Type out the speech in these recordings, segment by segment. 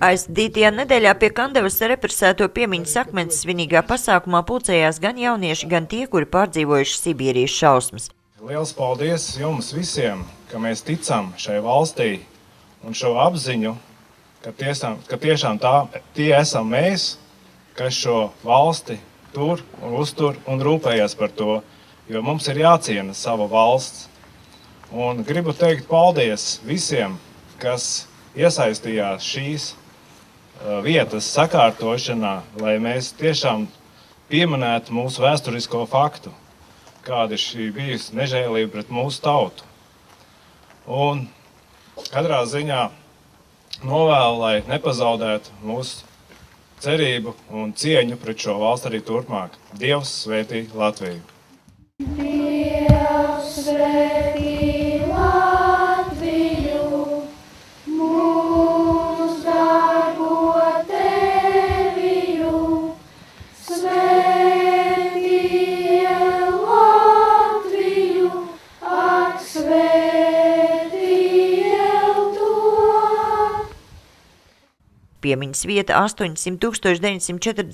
Aizdītajā nedēļā pie Kandavas represēto piemiņas akmens svinīgā pasākumā pulcējās gan jaunieši, gan tie, kuri pārdzīvojuši Sibīrijas šausmas. Liels paldies jums visiem, ka mēs ticam šai valstī un šo apziņu, ka tiešām tie esam mēs, kas šo valsti tur un uztur un rūpējas par to, jo mums ir jāciena sava valsts. Un gribu teikt paldies visiem, kas iesaistījās šīs vietas sakārtošanā, lai mēs tiešām pieminētu mūsu vēsturisko faktu, kāda ir šī bijusi nežēlība pret mūsu tautu. Un katrā ziņā novēlu, lai nepazaudētu mūsu cerību un cieņu pret šo valstu arī turpmāk. Dievs svētī Latviju! Dievs svētī Latviju, mūs dārgo Teviju, svētī Latviju, ak svētī to. Piemiņas vieta 1941.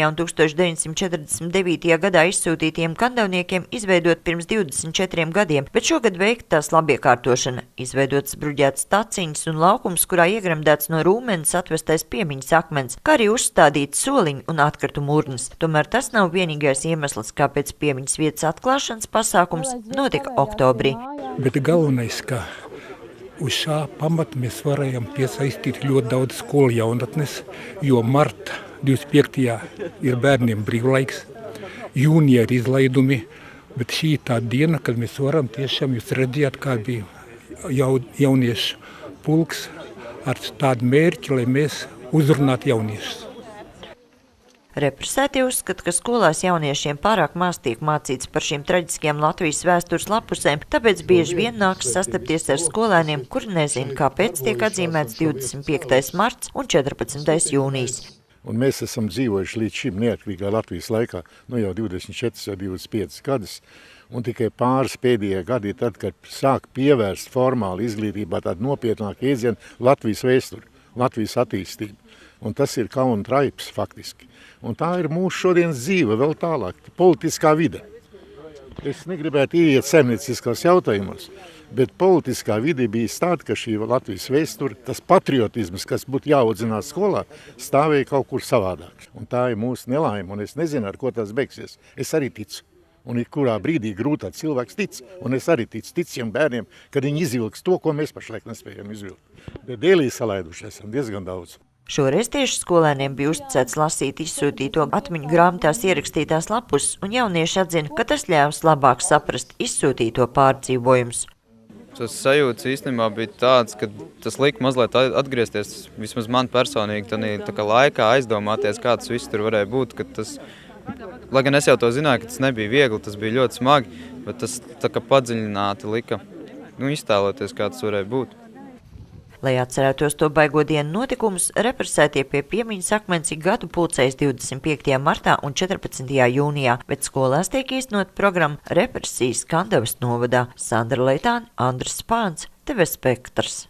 un 1949. gadā izsūtītiem kandavniekiem izveidot pirms 24 gadiem, bet šogad veikta tās labiekārtošana, izveidotas bruģētas taciņas un laukums, kurā iegremdēts no Rūmenes atvestais piemiņas akmens, kā arī uzstādīts soliņu un atkritumu urnas. Tomēr tas nav vienīgais iemesls, kāpēc piemiņas vietas atklāšanas pasākums notika oktobrī. Bet galvenais, ka uz šā pamata mēs varējām piesaistīt ļoti daudz skolu jaunatnes, jo marta 25. ir bērniem brīvlaiks, jūnijā ir izlaidumi, bet šī tā diena, kad mēs varam tiešām, jūs redzējāt, kā bija jauniešu pulks ar tādu mērķi, lai mēs uzrunātu jauniešus. Represēti uzskata, ka skolās jauniešiem pārāk maz tiek mācīts par šīm traģiskajām Latvijas vēstures lapusēm, tāpēc bieži vien nāks sastapties ar skolēniem, kuri nezina, kāpēc tiek atzīmēts 25. marts un 14. jūnijas. Un mēs esam dzīvojuši līdz šim neatkarīgā Latvijas laikā, jau 24 vai 25 gadus, un tikai pāris pēdējie gadi, tad, kad sāk pievērst formāli izglītībā tādu nopietnāku iedzienu Latvijas vēsturi, Latvijas attīstību. Un tas ir kauna traips faktiski. Un tā ir mūsu šodienas dzīve vēl tālāk, politiskā vide. Es negribētu ieiet saimnieciskos jautājumos, bet politiskā vide bija tāda, ka šī Latvijas vēsture, tas patriotisms, kas būtu jāaudzinās skolā, stāvēja kaut kur savādāk. Un tā ir mūsu nelaime, un es nezinu, ar ko tas beigsies. Es arī ticu. Un ir kurā brīdī grūtā cilvēks tic, un es arī ticu ticiem bērniem, kad viņi izvilks to, ko mēs pašlaik nespējam izvilkt. Bet dēlī salaiduši esam diezgan daudz. Šoreiz tieši skolēniem bija uzticēts lasīt izsūtīto atmiņu grāmatās ierakstītās lapus, un jaunieši atzina, ka tas ļaus labāk saprast izsūtīto pārdzīvojumus. Tas sajūts īstenībā bija tāds, ka tas lika mazliet atgriezties, vismaz man personīgi, tā kā laikā aizdomāties, kā tas viss tur varēja būt, ka tas, lai gan es jau to zināju, ka tas nebija viegli, tas bija ļoti smagi, bet tas tā kā padziļināti lika, iztēloties, kā tas varēja būt. Lai atcerētos to baigo dienu notikumus, represētie pie piemiņas akmens ik gadu pulcējas 25. martā un 14. jūnijā, bet skolās tiek īstenot programma Represijas Kandavas novadā. Sandra Leitāne, Andris Spāns, TV Spektrs.